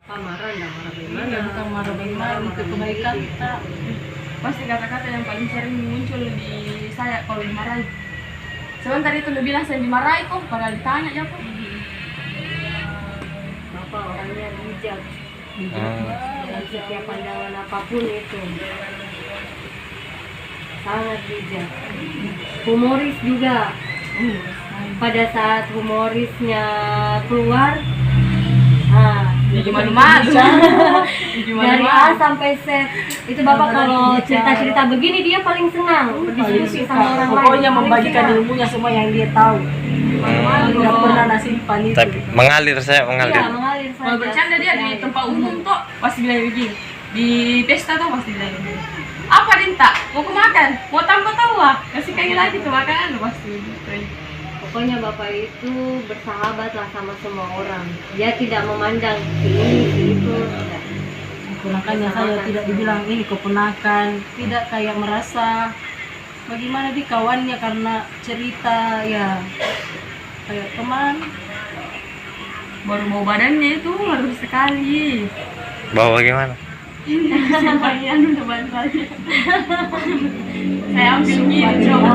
Marah enggak marah bagaimana? Iya, bukan marah bagaimana, untuk kebaikan kita. Pasti kata-kata yang paling sering muncul di saya kalau dimarahi. Sebentar itu lu bilang saya dimarahi kok, padahal ditanya ya kok. Bapak orangnya bijak dalam setiap pandangan apapun itu, sangat bijak. Humoris juga. Pada saat humorisnya keluar, Jadi malu-malu. dari A sampai Z itu Bapak kalau cerita-cerita begini dia paling senang berdiskusi sama orang lain. Pokoknya membagikan ilmunya semua yang dia tahu. Tidak pernah nasimpan itu. Tapi mengalir saya Iya, mengalir. mengalir saja. Kalau bercanda dia di tempat umum tuh pasti bilang begini. Di pesta tuh pasti bilang begini. Apa Dinta? Mau makan? Mau tambah tawa? Kasih kayak lagi tuh makanan pasti gitu. Pokoknya Bapak itu bersahabat lah sama semua orang. Dia tidak memandang ini, itu, tidak. Keponakannya saya tidak dibilang ini keponakan, tidak kayak merasa bagaimana di kawannya karena cerita ya kayak teman. Baru bau badannya itu halus sekali. Bawa bagaimana? Sampainya udah banyak aja. Saya ambil gini coba.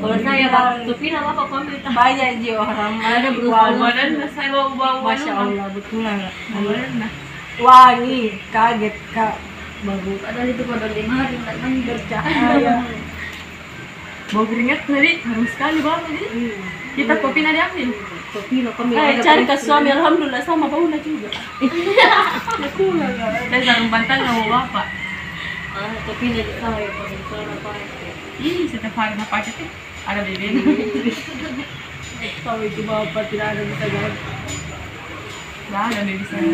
Kalau saya Bapak Tupina Bapak ambil tak. Banyak aja orang ada Bau berusaha. badan saya bau Masya Allah betulan. Allah. Wangi, kaget kak, baru Padahal itu baru 5 hari tak mandi. bercahaya. Bau keringat tadi halus sekali banget ini. Kita kopi nanti ambil. Tupina kami Cari ke suami, alhamdulillah sama baunya juga. Saya sarung bantal sama bapak. Tupina di saya pakai celana pakai. Ih, setiap hari nak pakai tuh ada bebek. Tahu itu bapak tidak ada bisa ganti. Dah ada bebek saya.